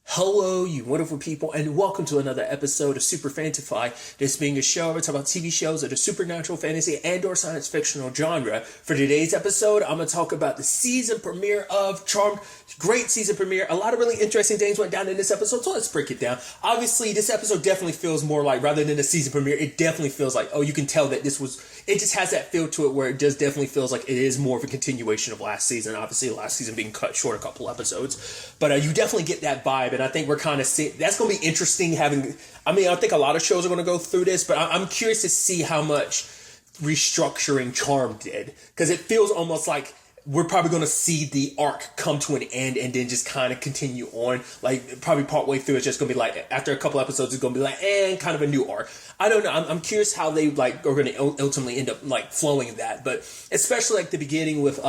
Hello, you wonderful people, and welcome to another episode of Super-Fanta-Fi. This being a show where we talk about TV shows of the supernatural, fantasy, and/or science fictional genre. For today's episode, I'm going to talk about the season premiere of Charmed. Great season premiere. A lot of really interesting things went down in this episode, so let's break it down. Obviously, this episode definitely feels more like, rather than a season premiere, it definitely feels like, oh, you can tell that this was, it just has that feel to it where it just definitely feels like it is more of a continuation of last season. Obviously, last season being cut short a couple episodes, but you definitely get that vibe. And I think we're kind of seeing, that's going to be interesting having, I think a lot of shows are going to go through this, but I'm curious to see how much restructuring Charmed did, because it feels almost like we're probably going to see the arc come to an end and then just kind of continue on. Like, probably partway through, it's just going to be like, after a couple episodes, it's going to be like, and kind of a new arc. I don't know. I'm curious how they like are going to ultimately end up like flowing that, but especially like the beginning with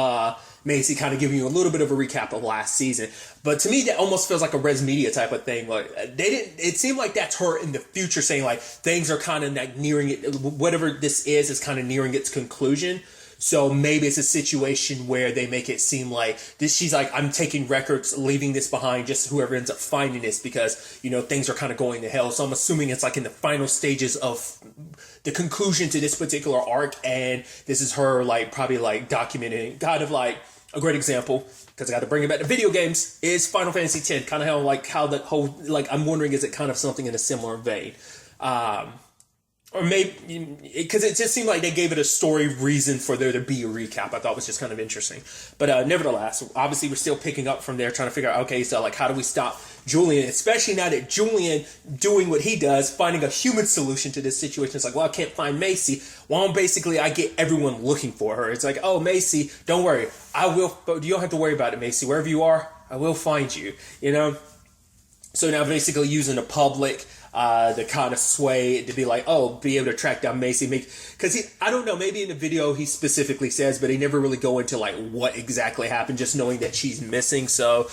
Macy kind of giving you a little bit of a recap of last season. But to me, that almost feels like a res media type of thing. Like, they didn't, it seemed like that's her in the future saying like things are kind of like nearing it. Whatever this is kind of nearing its conclusion. So maybe it's a situation where they make it seem like this. She's like, I'm taking records, leaving this behind, just whoever ends up finding this, because, you know, things are kind of going to hell. So I'm assuming it's like in the final stages of the conclusion to this particular arc. And this is her like probably like documenting kind of like a great example, because I got to bring it back to video games, is Final Fantasy X. Kind of how the whole, like, I'm wondering, is it kind of something in a similar vein? Or maybe, because it just seemed like they gave it a story reason for there to be a recap. I thought was just kind of interesting. But nevertheless, obviously we're still picking up from there, trying to figure out, okay, so like, how do we stop Julian? Especially now that Julian doing what he does, finding a human solution to this situation. It's like, well, I can't find Macy. Well, basically, I get everyone looking for her. It's like, oh, Macy, don't worry. I will, but you don't have to worry about it, Macy. Wherever you are, I will find you, you know? So now basically using the public, the kind of sway to be like, oh, be able to track down Macy. Because I don't know, maybe in the video he specifically says, but he never really go into like what exactly happened, just knowing that she's missing. So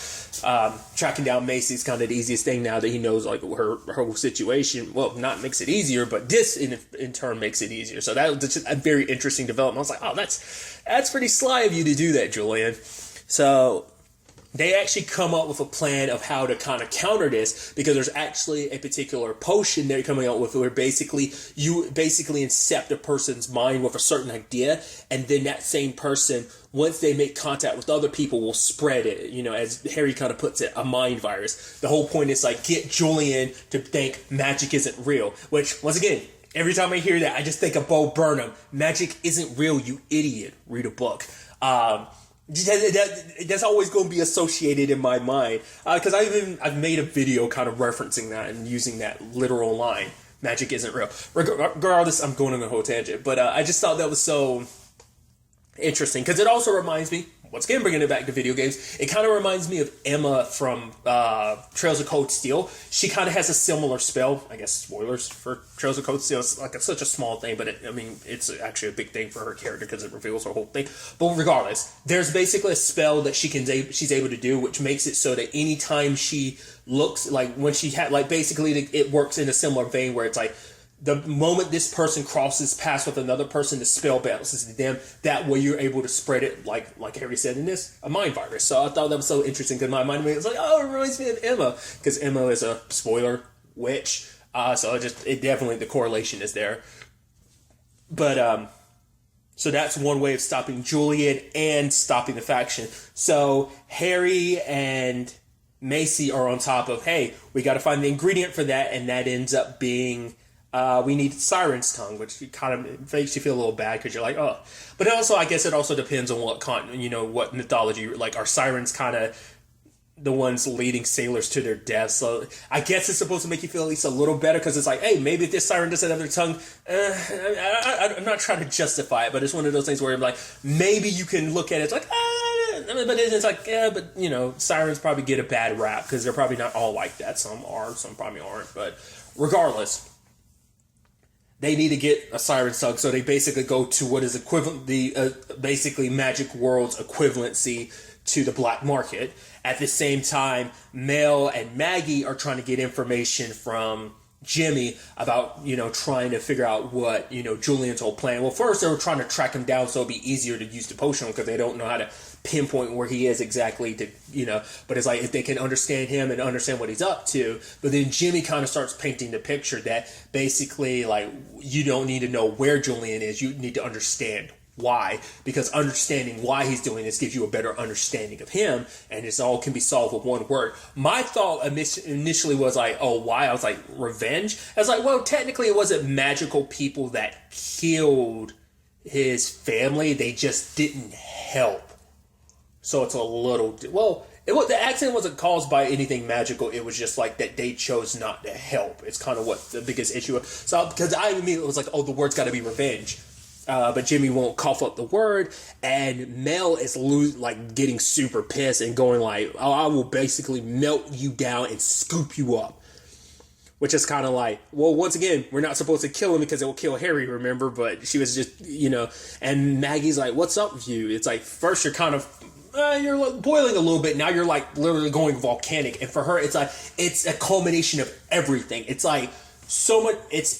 tracking down Macy is kind of the easiest thing now that he knows like her whole situation. Well, not makes it easier, but this in turn makes it easier. So that was just a very interesting development. I was like, oh, that's pretty sly of you to do that, Julian. So they actually come up with a plan of how to kind of counter this, because there's actually a particular potion they're coming out with where basically you incept a person's mind with a certain idea, and then that same person, once they make contact with other people, will spread it, you know, as Harry kind of puts it, a mind virus. The whole point is like, get Julian to think magic isn't real, which, once again, every time I hear that, I just think of Bo Burnham. Magic isn't real, you idiot. Read a book. That's always going to be associated in my mind, because I've made a video kind of referencing that and using that literal line. Magic isn't real. Regardless, I'm going on a whole tangent, but I just thought that was so interesting, because it also reminds me, once again bringing it back to video games, it kind of reminds me of Emma from Trails of Cold Steel. She kind of has a similar spell. I guess spoilers for Trails of Cold Steel. It's like it's such a small thing, but it's actually a big thing for her character because it reveals her whole thing. But regardless, there's basically a spell that she's able to do, which makes it so that anytime she looks, like when she had, like basically it works in a similar vein where it's like, the moment this person crosses paths with another person, the spell bounces to them. That way you're able to spread it, like Harry said in this, a mind virus. So I thought that was so interesting, because my mind was like, oh, it reminds me of Emma, because Emma is a, spoiler, witch. So it definitely, the correlation is there. But so that's one way of stopping Julian and stopping the faction. So Harry and Macy are on top of, hey, we got to find the ingredient for that, and that ends up being, we need Siren's tongue, which kind of makes you feel a little bad, because you're like, oh. But also, I guess it also depends on what mythology, like, are sirens kind of the ones leading sailors to their deaths? So I guess it's supposed to make you feel at least a little better, because it's like, hey, maybe if this siren doesn't have their tongue, I'm not trying to justify it, but it's one of those things where I'm like, maybe you can look at it, it's like, but it's like, yeah, but, you know, sirens probably get a bad rap, because they're probably not all like that. Some are, some probably aren't, but regardless, they need to get a siren tongue, so they basically go to what is equivalent, basically Magic World's equivalency to the black market. At the same time, Mel and Maggie are trying to get information from Jimmy about, trying to figure out what, Julian's whole plan. Well, first they were trying to track him down so it'd be easier to use the potion, because they don't know how to pinpoint where he is exactly to, but it's like if they can understand him and understand what he's up to. But then Jimmy kind of starts painting the picture that basically like you don't need to know where Julian is, you need to understand why, because understanding why he's doing this gives you a better understanding of him, and this all can be solved with one word. My thought initially was like, oh, why? I was like, revenge? I was like, well, technically it wasn't magical people that killed his family, they just didn't help. So it's a little, the accident wasn't caused by anything magical. It was just like that they chose not to help. It's kind of what the biggest issue was. So because I immediately was like, oh, the word's got to be revenge. But Jimmy won't cough up the word, and Mel is getting super pissed and going like, oh, I will basically melt you down and scoop you up. Which is kind of like, well, once again, we're not supposed to kill him because it will kill Harry, remember? But she was just, and Maggie's like, what's up with you? It's like, first you're kind of, you're like boiling a little bit. Now you're like literally going volcanic. And for her, it's like, it's a culmination of everything. It's like, so much, it's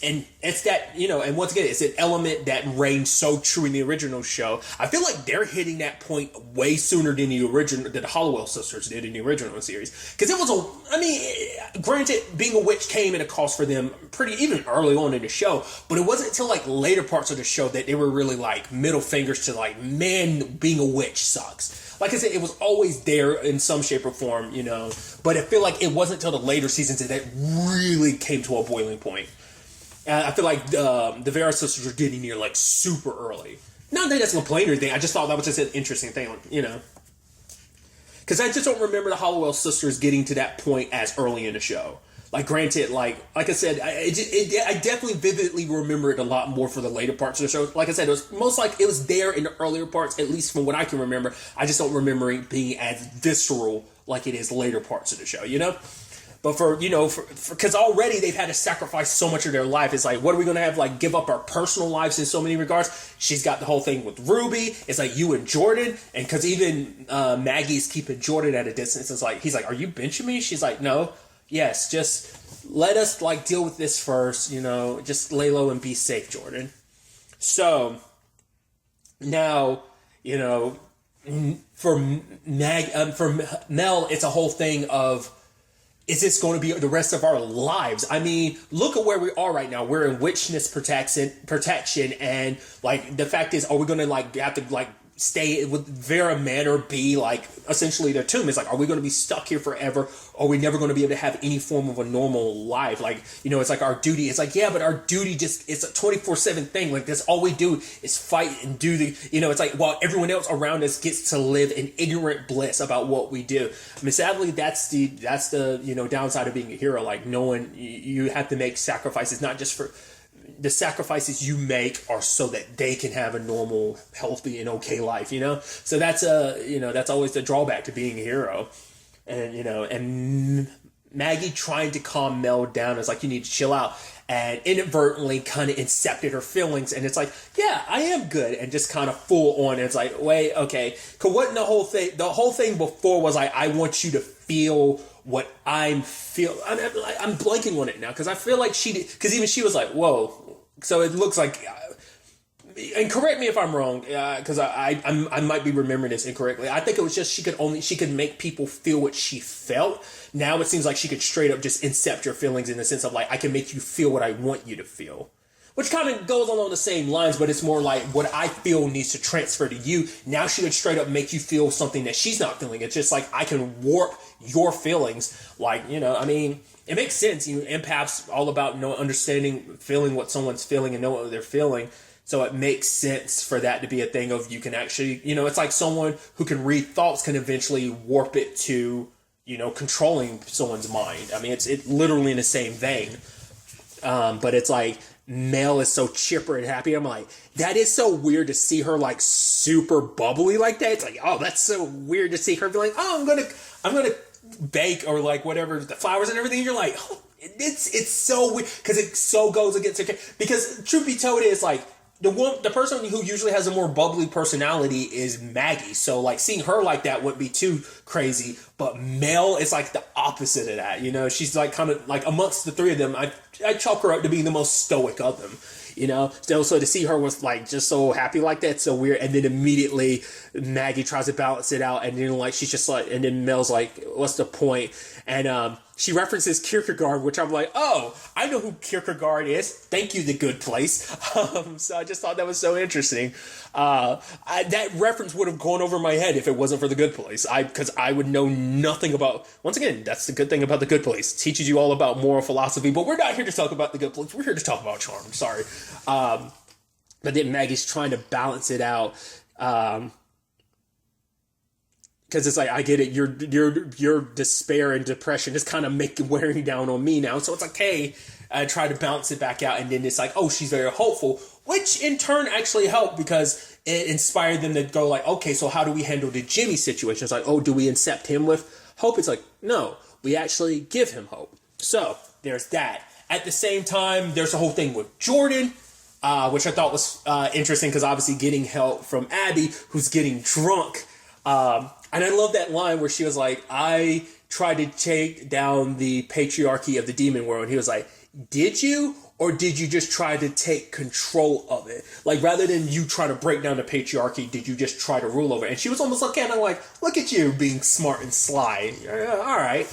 that, and once again, it's an element that reigned so true in the original show. I feel like they're hitting that point way sooner than the Hollowell sisters did in the original series. Because it was granted, being a witch came at a cost for them even early on in the show, but it wasn't until like later parts of the show that they were really like middle fingers to like, man, being a witch sucks. Like I said, it was always there in some shape or form, but I feel like it wasn't until the later seasons that it really came to a boiling point. I feel like the Vera sisters are getting near like super early. Not that that's a complaint or anything. I just thought that was just an interesting thing, Because I just don't remember the Hollowell sisters getting to that point as early in the show. Like, granted, like I said, I definitely vividly remember it a lot more for the later parts of the show. Like I said, it was most like it was there in the earlier parts, at least from what I can remember. I just don't remember it being as visceral like it is later parts of the show, But because already they've had to sacrifice so much of their life. It's like, what are we going to have, like, give up our personal lives in so many regards? She's got the whole thing with Ruby. It's like you and Jordan. And because even Maggie's keeping Jordan at a distance. It's like, he's like, are you benching me? She's like, no. Yes, just let us, like, deal with this first, just lay low and be safe, Jordan. So, now, for Mel, it's a whole thing of, is this going to be the rest of our lives? I mean, look at where we are right now. We're in witchness protection, and, like, the fact is, are we going to, like, have to, like, stay with Vera Manor, be like essentially their tomb? Is like, are we going to be stuck here forever? Are we never going to be able to have any form of a normal life? Like, it's like our duty. It's like, yeah, but our duty it's a 24/7 thing. Like, that's all we do is fight and do the, it's like, while everyone else around us gets to live in ignorant bliss about what we do. I mean, sadly, that's the downside of being a hero. Like, no one, you have to make sacrifices, not just for the sacrifices you make are so that they can have a normal, healthy, and okay life, So that's that's always the drawback to being a hero. And, and Maggie trying to calm Mel down is like, you need to chill out, and inadvertently kind of incepted her feelings. And it's like, yeah, I am good. And just kind of full on. And it's like, wait, okay. Cause what the whole thing before was like, I want you to feel what I'm feeling. I'm blanking on it now. Cause I feel like cause even she was like, whoa. So it looks like, and correct me if I'm wrong, because I might be remembering this incorrectly. I think it was just she could make people feel what she felt. Now it seems like she could straight up just incept your feelings in the sense of like, I can make you feel what I want you to feel. Which kind of goes along the same lines, but it's more like what I feel needs to transfer to you. Now she would straight up make you feel something that she's not feeling. It's just like, I can warp your feelings. Like, it makes sense. Empaths all about understanding, feeling what someone's feeling and know what they're feeling. So it makes sense for that to be a thing of you can actually, it's like someone who can read thoughts can eventually warp it to, controlling someone's mind. I mean, it's literally in the same vein. But it's like, Mel is so chipper and happy. I'm like, that is so weird to see her like super bubbly like that. It's like, oh, that's so weird to see her be like, oh, I'm gonna bake or like whatever, the flowers and everything. You're like, oh, it's so weird because it so goes against her. Because truth be told, is like, the person who usually has a more bubbly personality is Maggie. So like seeing her like that wouldn't be too crazy. But Mel is like the opposite of that. You know, she's like kind of like amongst the three of them, I chalk her up to being the most stoic of them. You know, so to see her was like just so happy like that, so weird. And then immediately Maggie tries to balance it out, and then like she's just like, and then Mel's like, "What's the point?" And she references Kierkegaard, which I'm like, "Oh, I know who Kierkegaard is. Thank you, The Good Place." So I just thought that was so interesting. That reference would have gone over my head if it wasn't for The Good Place. Because I would know nothing about. Once again, that's the good thing about The Good Place. It teaches you all about moral philosophy. But we're not here to talk about The Good Place. We're here to talk about charm. Sorry. But then Maggie's trying to balance it out. Because it's like, I get it, your despair and depression is kind of wearing down on me now. So it's like, hey, I try to balance it back out. And then it's like, oh, she's very hopeful, which in turn actually helped because it inspired them to go like, okay, so how do we handle the Jimmy situation? It's like, oh, do we accept him with hope? It's like, no, we actually give him hope. So there's that. At the same time, there's the whole thing with Jordan, which I thought was interesting because obviously getting help from Abby, who's getting drunk. And I love that line where she was like, I tried to take down the patriarchy of the demon world. And he was like, did you? Or did you just try to take control of it? Like, rather than you try to break down the patriarchy, did you just try to rule over it? And she was almost like, kind of like, look at you being smart and sly. All right.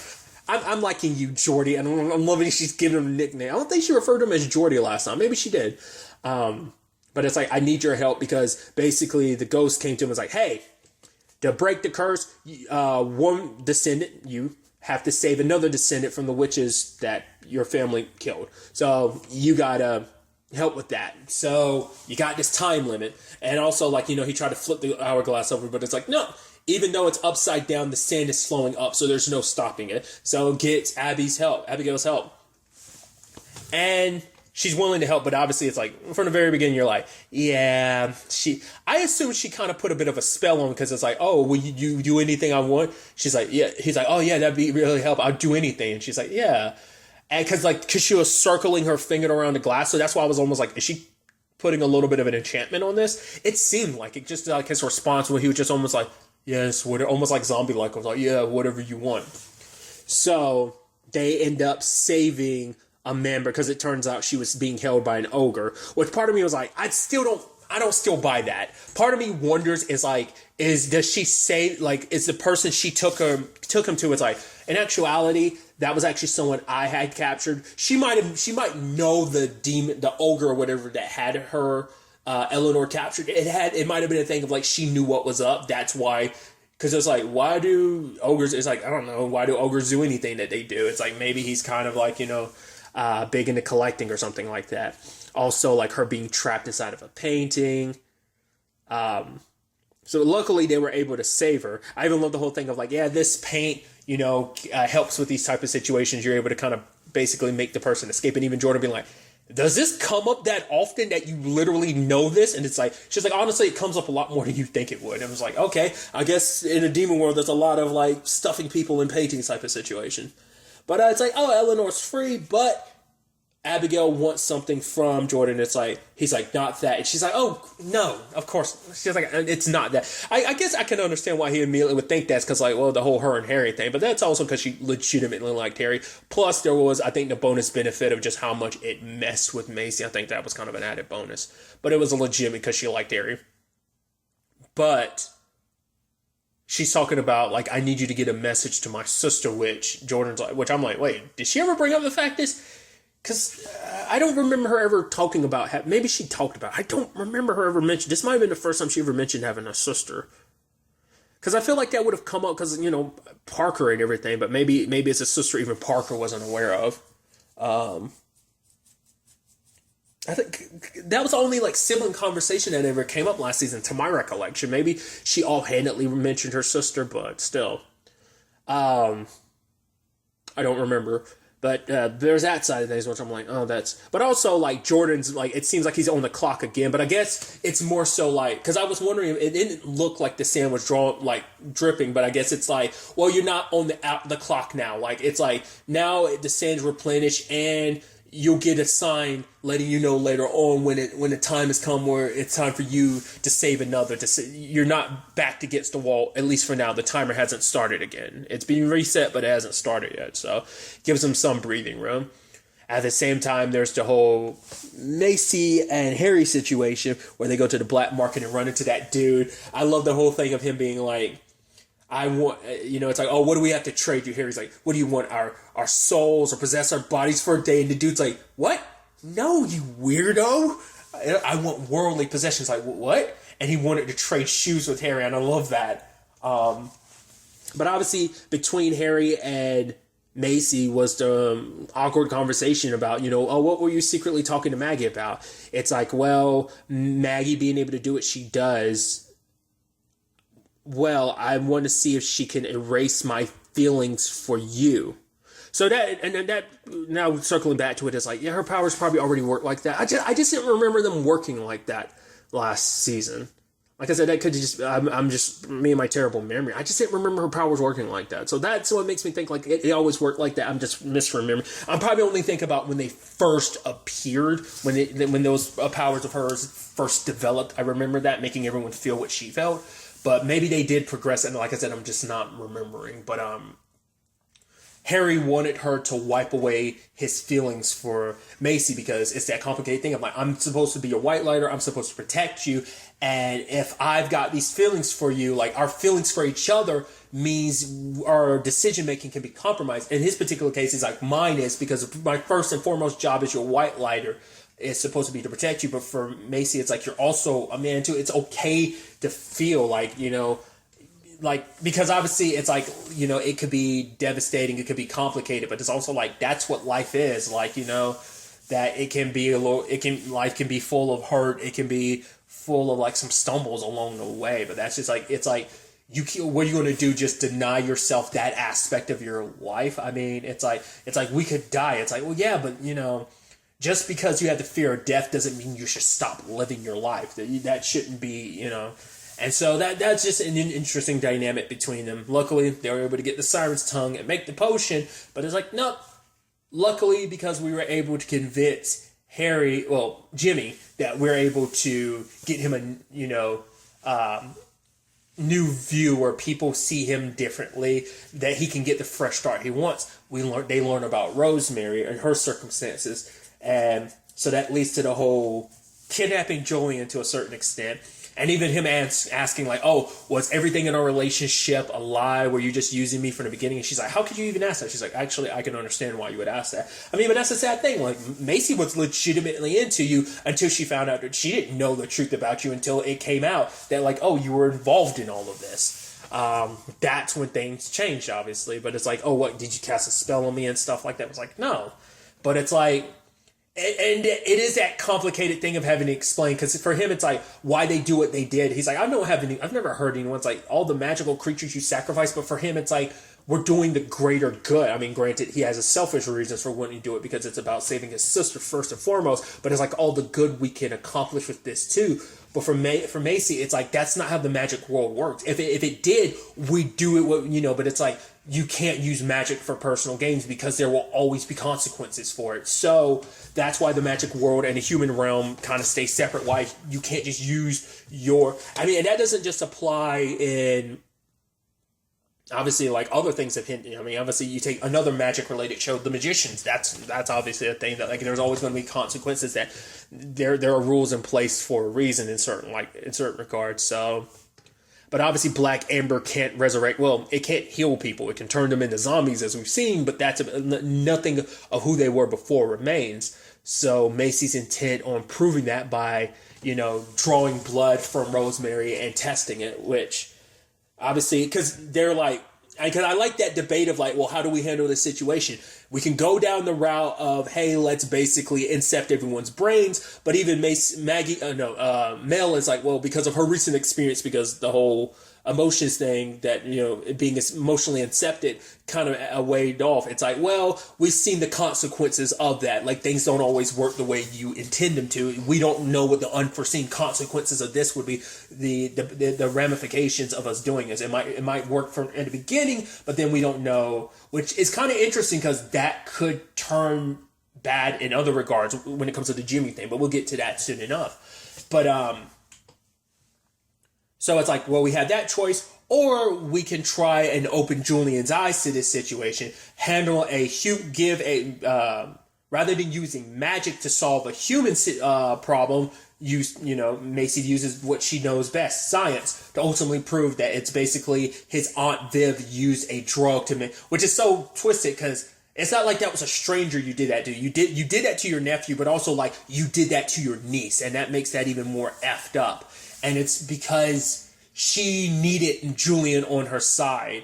I'm liking you, Jordy. And I'm loving she's giving him a nickname. I don't think she referred to him as Jordy last time. Maybe she did. But it's like, I need your help because basically the ghost came to him and was like, hey, to break the curse, one descendant, you have to save another descendant from the witches that your family killed. So you gotta help with that. So you got this time limit. And also, like, you know, he tried to flip the hourglass over, but it's like, no. Even though it's upside down, the sand is flowing up, so there's no stopping it. So get Abigail's help. And she's willing to help, but obviously it's like, from the very beginning, you're like, yeah, I assume she kind of put a bit of a spell on because it's like, oh, will you do anything I want? She's like, yeah. He's like, oh, yeah, that'd be really help. I'll do anything. And she's like, yeah. And because she was circling her finger around the glass. So that's why I was almost like, is she putting a little bit of an enchantment on this? It seemed like it, just like his response when he was just almost like, yes, almost like zombie-like. I was like, yeah, whatever you want. So they end up saving a member because it turns out she was being held by an ogre, which part of me was like, I don't still buy that. Part of me wonders does she say, like, is the person she took him to, it's like, in actuality, that was actually someone I had captured. She might know the demon, the ogre or whatever that had her, Eleanor captured. It might have been a thing of like, she knew what was up. That's why. Because it's like, why do ogres, it's like, I don't know, why do ogres do anything that they do? It's like, maybe he's kind of like, you know, big into collecting or something like that. Also, like her being trapped inside of a painting. So luckily they were able to save her. I even love the whole thing of like, yeah, this paint, you know, helps with these type of situations. You're able to kind of basically make the person escape. And even Jordan being like, does this come up that often that you literally know this? And it's like, she's like, honestly, it comes up a lot more than you think it would. And it was like, okay, I guess in a demon world, there's a lot of like stuffing people in paintings type of situation. But it's like, oh, Eleanor's free, but Abigail wants something from Jordan. It's like, he's like, not that. And she's like, oh, no, of course. She's like, it's not that. I guess I can understand why he immediately would think that's because, like, well, the whole her and Harry thing. But that's also because she legitimately liked Harry. Plus, there was, I think, the bonus benefit of just how much it messed with Macy. I think that was kind of an added bonus. But it was a legitimate because she liked Harry. But she's talking about, like, I need you to get a message to my sister, which Jordan's like, which I'm like, wait, did she ever bring up the fact this? Because I don't remember her ever talking about, maybe she talked about, I don't remember her ever mentioned, this might have been the first time she ever mentioned having a sister. Because I feel like that would have come up because, you know, Parker and everything, but maybe it's a sister even Parker wasn't aware of. I think that was the only, like, sibling conversation that ever came up last season, to my recollection. Maybe she offhandedly mentioned her sister, but still. I don't remember. But there's that side of things, which I'm like, oh, that's... But also, like, Jordan's, like, it seems like he's on the clock again. But I guess it's more so, like... Because I was wondering, it didn't look like the sand was dripping. But I guess it's like, well, you're not on the clock now. Like, it's like, now the sand's replenished and you'll get a sign letting you know later on when the time has come where it's time for you to save another. You're not backed against the wall, at least for now. The timer hasn't started again. It's being reset, but it hasn't started yet. So it gives them some breathing room. At the same time, there's the whole Macy and Harry situation where they go to the black market and run into that dude. I love the whole thing of him being like, I want, it's like, oh, what do we have to trade you? Harry's like, what do you want? Our souls or possess our bodies for a day? And the dude's like, what? No, you weirdo. I want worldly possessions. Like, what? And he wanted to trade shoes with Harry, and I love that. But obviously, between Harry and Macy was the awkward conversation about, oh, what were you secretly talking to Maggie about? It's like, well, Maggie being able to do what she does, well, I want to see if she can erase my feelings for you. So that now circling back to it is like, yeah, her powers probably already work like that. I just didn't remember them working like that last season. Like I said, that could just, I'm just, me and my terrible memory. I just didn't remember her powers working like that. So that's what makes me think like it always worked like that. I'm just misremembering. I'm probably only think about when they first appeared, when those powers of hers first developed. I remember that, making everyone feel what she felt. But maybe they did progress, and like I said, I'm just not remembering. But Harry wanted her to wipe away his feelings for Macy because it's that complicated thing of like, I'm supposed to be your white lighter, I'm supposed to protect you, and if I've got these feelings for you, like our feelings for each other means our decision making can be compromised. In his particular case, it's like mine is, because my first and foremost job as your white lighter is supposed to be to protect you, but for Macy, it's like you're also a man too. It's okay to feel like, because obviously it's like, it could be devastating, it could be complicated, but it's also like, that's what life is. Like, that it can be life can be full of hurt. It can be full of like some stumbles along the way, but that's just like, it's like, what are you going to do? Just deny yourself that aspect of your life? I mean, it's like we could die. It's like, well, yeah, but just because you have the fear of death doesn't mean you should stop living your life. That shouldn't be, And so that's just an interesting dynamic between them. Luckily, they were able to get the siren's tongue and make the potion. But it's like, nope. Luckily, because we were able to convince Jimmy, that we're able to get him a, new view where people see him differently, that he can get the fresh start he wants. They learn about Rosemary and her circumstances. And so that leads to the whole kidnapping Julian to a certain extent. And even him asking like, oh, was everything in our relationship a lie? Were you just using me from the beginning? And she's like, how could you even ask that? She's like, actually, I can understand why you would ask that. I mean, but that's a sad thing. Like, Macy was legitimately into you until she found out that she didn't know the truth about you until it came out that like, oh, you were involved in all of this. That's when things changed, obviously. But it's like, oh, what, did you cast a spell on me and stuff like that? It was like, no. But it's like, and it is that complicated thing of having to explain, because for him it's like why they do what they did. He's like, I've never heard anyone's like all the magical creatures you sacrifice, but for him it's like we're doing the greater good. I mean, granted, he has a selfish reasons for wanting to do it because it's about saving his sister first and foremost, but it's like all the good we can accomplish with this too. But for Macy, it's like that's not how the magic world works. If it did, we do it, but it's like you can't use magic for personal gains because there will always be consequences for it. So that's why the magic world and the human realm kind of stay separate. Why you can't just use and that doesn't just apply in obviously like other things have hinted. I mean, obviously you take another magic related show, The Magicians. That's obviously a thing that like there's always going to be consequences, that there are rules in place for a reason in certain regards. So, but obviously Black Amber can't resurrect. Well, it can't heal people. It can turn them into zombies as we've seen, but that's nothing of who they were before remains. So Macy's intent on proving that by, drawing blood from Rosemary and testing it, which obviously, because they're like, because I like that debate of like, well, how do we handle this situation? We can go down the route of, hey, let's basically incept everyone's brains. But even Mel is like, well, because of her recent experience, because the whole emotions thing that, being emotionally incepted kind of weighed off. It's like, well, we've seen the consequences of that. Like, things don't always work the way you intend them to. We don't know what the unforeseen consequences of this would be, the ramifications of us doing this. It might work from in the beginning, but then we don't know, which is kind of interesting because that could turn bad in other regards when it comes to the Jimmy thing, but we'll get to that soon enough. But so it's like, well, we have that choice, or we can try and open Julian's eyes to this situation, handle rather than using magic to solve a human problem, Macy uses what she knows best, science, to ultimately prove that it's basically his Aunt Viv used a drug to make, which is so twisted because it's not like that was a stranger you did that to. You did that to your nephew, but also like you did that to your niece, and that makes that even more effed up. And it's because she needed Julian on her side.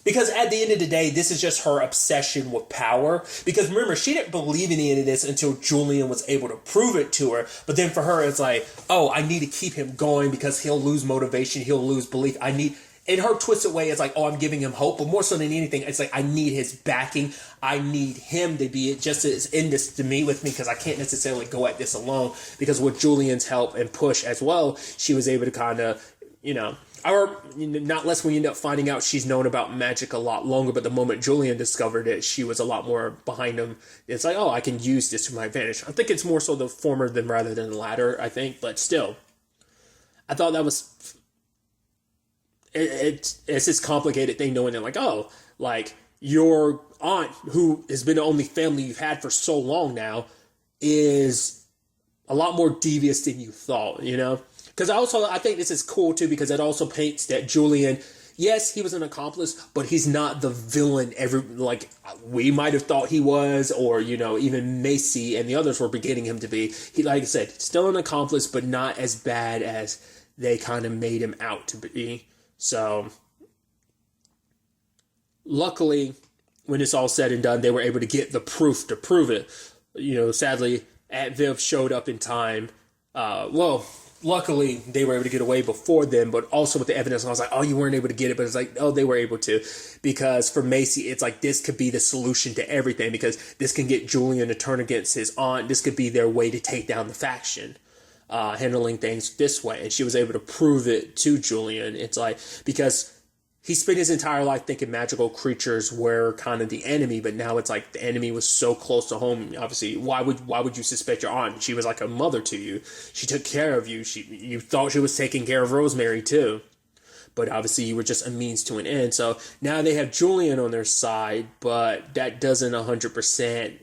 Because at the end of the day, this is just her obsession with power. Because remember, she didn't believe in any of this until Julian was able to prove it to her. But then for her, it's like, oh, I need to keep him going because he'll lose motivation. He'll lose belief. In her twisted way, it's like, oh, I'm giving him hope. But more so than anything, it's like, I need his backing. I need him to be just as in this to me with me because I can't necessarily go at this alone. Because with Julian's help and push as well, she was able to kind of, or not less when you end up finding out she's known about magic a lot longer, but the moment Julian discovered it, she was a lot more behind him. It's like, oh, I can use this to my advantage. I think it's more so the former rather than the latter, I think, but still. I thought that was... It's this complicated thing knowing that, like, oh, like, your aunt, who has been the only family you've had for so long now, is a lot more devious than you thought, Because I think this is cool, too, because it also paints that Julian, yes, he was an accomplice, but he's not the villain we might have thought he was, or, even Macy and the others were beginning him to be. He, like I said, still an accomplice, but not as bad as they kind of made him out to be. So, luckily, when it's all said and done, they were able to get the proof to prove it. Sadly, Aunt Viv showed up in time. Luckily, they were able to get away before them, but also with the evidence, I was like, oh, you weren't able to get it, but it's like, oh, they were able to. Because for Macy, it's like, this could be the solution to everything, because this can get Julian to turn against his aunt. This could be their way to take down the faction. Handling things this way, and she was able to prove it to Julian. It's like, because he spent his entire life thinking magical creatures were kind of the enemy, but now it's like the enemy was so close to home. Obviously, why would you suspect your aunt? She was like a mother to you. She took care of you. You thought she was taking care of Rosemary too, but obviously you were just a means to an end. So now they have Julian on their side, but that doesn't 100%,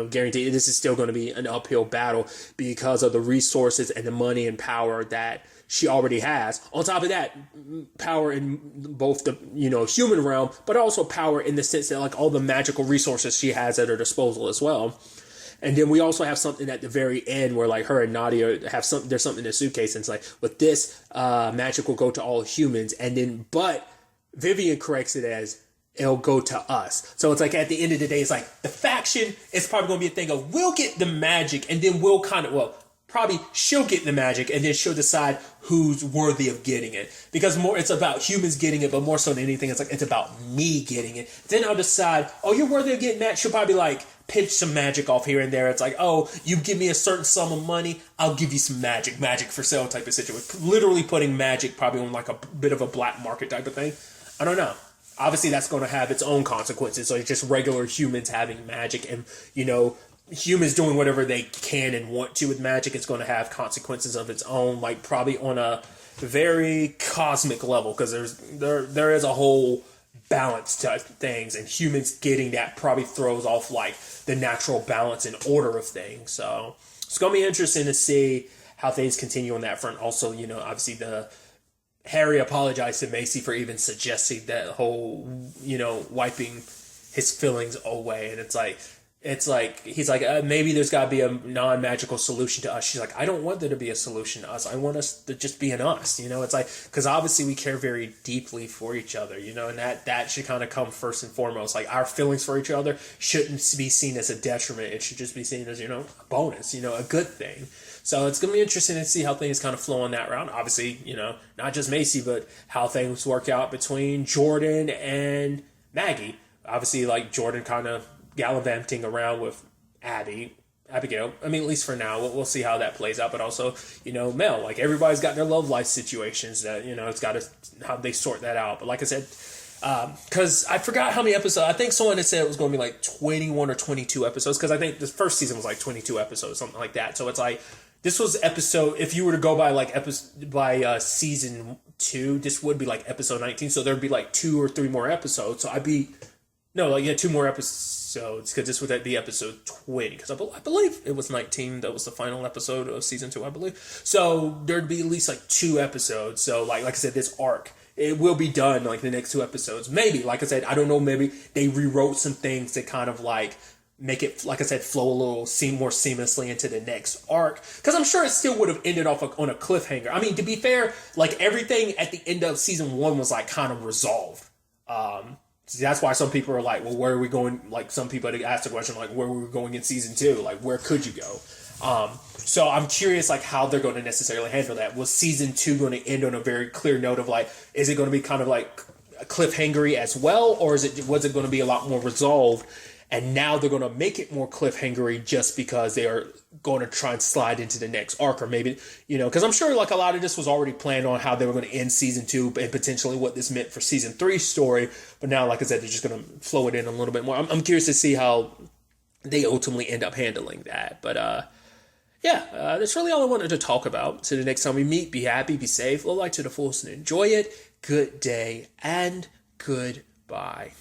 guarantee this is still going to be an uphill battle because of the resources and the money and power that she already has. On top of that, power in both the, human realm, but also power in the sense that like all the magical resources she has at her disposal as well. And then we also have something at the very end where like her and Nadia have something, there's something in the suitcase, and it's like, with this, magic will go to all humans. And then, but Vivian corrects it as, it'll go to us. So it's like, at the end of the day, it's like, the faction is probably going to be a thing of, we'll get the magic, and then we'll probably she'll get the magic, and then she'll decide who's worthy of getting it. Because more, it's about humans getting it, but more so than anything, it's about me getting it. Then I'll decide, oh, you're worthy of getting that. She'll probably like pinch some magic off here and there. It's like, oh, you give me a certain sum of money, I'll give you some magic for sale type of situation. Literally putting magic probably on like a bit of a black market type of thing. I don't know. Obviously, that's going to have its own consequences. So it's just regular humans having magic, and, humans doing whatever they can and want to with magic. It's going to have consequences of its own, like probably on a very cosmic level, because there is a whole balance to things, and humans getting that probably throws off like the natural balance and order of things. So it's going to be interesting to see how things continue on that front. Also, obviously Harry apologized to Macy for even suggesting that whole, wiping his feelings away. And it's like, he's like, maybe there's got to be a non-magical solution to us. She's like, I don't want there to be a solution to us. I want us to just be an us. It's like, because obviously we care very deeply for each other, and that should kind of come first and foremost. Like, our feelings for each other shouldn't be seen as a detriment. It should just be seen as, a bonus, a good thing. So it's going to be interesting to see how things kind of flow on that round. Obviously, not just Macy, but how things work out between Jordan and Maggie. Obviously, like, Jordan kind of gallivanting around with Abigail. I mean, at least for now, we'll see how that plays out. But also, Mel, like, everybody's got their love life situations that, it's got to, how they sort that out. But like I said, Because I forgot how many episodes. I think someone had said it was going to be like 21 or 22 episodes. Because I think the first season was like 22 episodes, something like that. So it's like this was episode. If you were to go by like season 2, this would be like episode 19. So there'd be like 2 or 3 more episodes. So I'd be 2 more episodes because this would be episode 20. Because I believe it was 19. That was the final episode of season 2, I believe. So there'd be at least like 2 episodes. So like I said, this arc, it will be done like the next 2 episodes. Maybe, like I said, I don't know. Maybe they rewrote some things to kind of like make it, like I said, flow a little more seamlessly into the next arc. Because I'm sure it still would have ended off on a cliffhanger. I mean, to be fair, like everything at the end of season 1 was like kind of resolved. That's why some people are like, well, where are we going? Like some people asked the question, like, where were we going in season 2? Like, where could you go? So I'm curious, like, how they're going to necessarily handle that. Was season 2 going to end on a very clear note of like, is it going to be kind of like a cliffhangery as well, or was it going to be a lot more resolved? And now they're going to make it more cliffhangery just because they are going to try and slide into the next arc, or maybe, because I'm sure like a lot of this was already planned on how they were going to end season 2 and potentially what this meant for season 3's story. But now, like I said, they're just going to flow it in a little bit more. I'm curious to see how they ultimately end up handling that. But that's really all I wanted to talk about. So the next time we meet, be happy, be safe, live life to the fullest and enjoy it. Good day and goodbye.